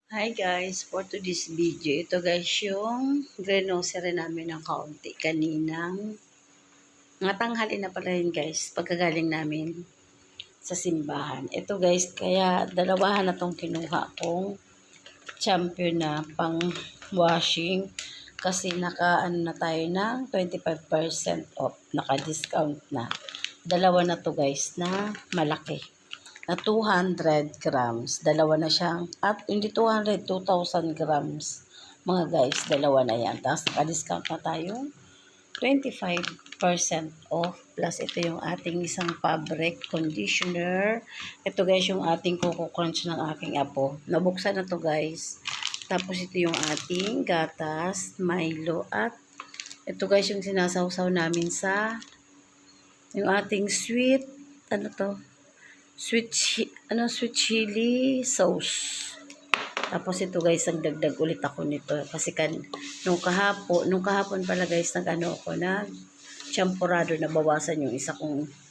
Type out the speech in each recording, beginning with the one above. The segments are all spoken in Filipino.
Hi guys, for today's video, ito guys yung grocery namin ng kaunti kaninang mga tanghali na pala yun guys, pagkagaling namin sa simbahan. Ito guys, kaya dalawahan na tong kinuha kong champion na pang washing kasi naka-ano na tayo ng 25% off, naka-discount na. Dalawa na to guys na malaki. Na 200 grams. Dalawa na siyang, at hindi 200, 2,000 grams. Mga guys, dalawa na yan. Tapos naka-discount na tayo. 25% off. Plus ito yung ating isang fabric conditioner. Ito guys yung ating Coco Crunch ng aking apo. Nabuksan na to guys. Tapos ito yung ating gatas, Milo, at ito guys yung sinasawsaw namin sa yung ating sweet, ano to? Sweet chili sauce. Tapos ito guys, nagdagdag ulit ako nito kasi nung kahapon pala guys, ako na champurado na bawasan yung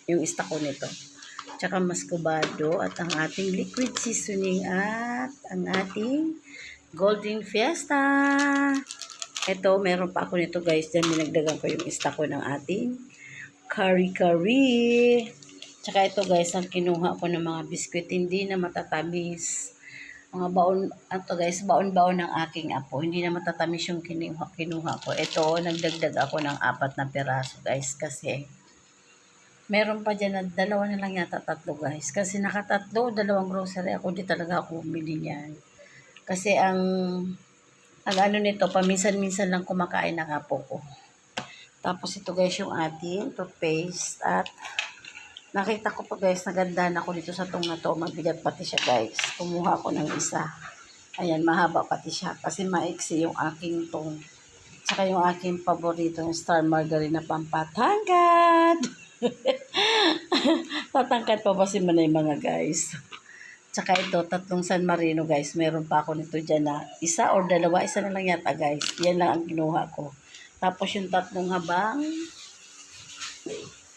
yung isa ko nito. Tsaka mascobado at ang ating liquid seasoning at ang ating golden fiesta. Ito, meron pa ako nito guys, dyan minagdagan ko yung isa ko ng ating curry. Tsaka ito guys, ang kinuha ko ng mga biskwit, hindi na matatamis. Mga baon, ito guys, baon-baon ng aking apo. Hindi na matatamis yung kinuha ko. Ito, nagdagdag ako ng 4 na piraso guys. Kasi, meron pa dyan na dalawa na lang yata, 3 guys. Kasi nakatatlo, 2 grocery ako. Di talaga ako bumili niyan. Kasi ang ano nito, paminsan-minsan lang kumakain ng apo ko. Tapos ito guys, yung ating toothpaste at nakita ko pa guys, nagandahan ako dito sa tong na to. Mabigat pati siya guys. Kumuha ko ng isa. Ayan, mahaba pati siya. Kasi maiksi yung aking tong. Tsaka yung aking paborito, yung Star Margarine na pampatangkad. Tatangkad pa ba si Manay mga guys? Tsaka ito, 3 San Marino guys. Meron pa ako nito dyan na isa or dalawa. Isa na lang yata guys. Yan lang ang kinuha ko. Tapos yung 3 habang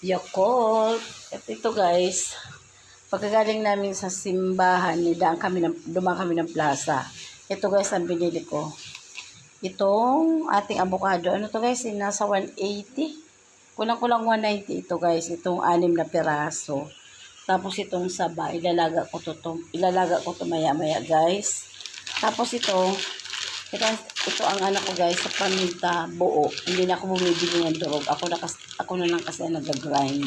Yakult. At ito guys, pagkagaling namin sa simbahan, dumaan kami ng plaza. Ito guys, ang binili ko. Itong ating avocado. Ano to guys? Nasa 180. Kulang-kulang 190 ito guys. Itong 6 na piraso. Tapos itong saba, ilalaga ko to maya-maya guys. Tapos ito ang anak ko guys, sa paminta buo. Hindi na ako bumibili ng durog. Ako na lang kasi nag-grind.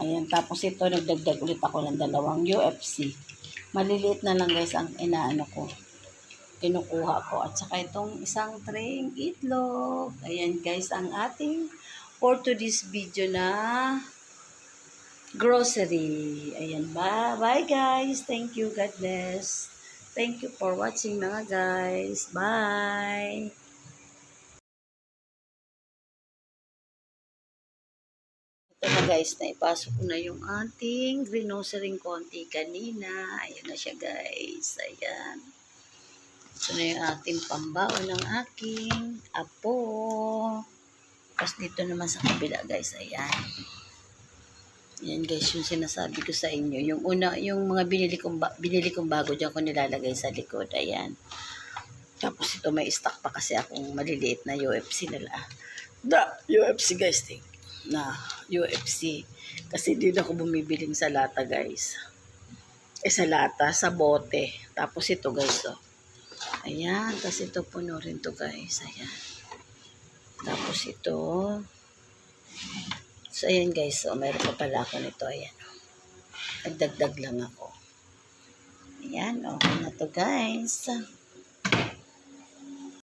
Ayan, tapos ito nagdagdag ulit ako ng 2 UFC. Maliliit na lang guys ang kinukuha ko. At saka itong isang tray itlog. Ayan guys, ang ating for today's video na grocery. Ayan, bye guys. Thank you, God bless. Thank you for watching mga guys. Bye! Ito na guys, naipasok ko na yung ating grocery konti kanina. Ayan na siya guys. Ayan. Ito na yung ating pambaon ng aking apo. Tapos dito naman sa kabila guys. Ayan. Yan guys, yung sinasabi ko sa inyo. Yung mga binili kong bago, diyan ko nilalagay sa likod. Ayan. Tapos ito may stock pa kasi akong maliliit na UFC nila. UFC guys, UFC. Kasi di na ako bumibiling sa lata guys. Sa lata, sa bote. Tapos ito guys, oh. Ayan, tapos ito puno rin to guys. Ayan. Tapos ito. So, ayan guys. So, meron pa pala ako nito. Ayan. Nagdagdag lang ako. Ayan. Okay na to guys.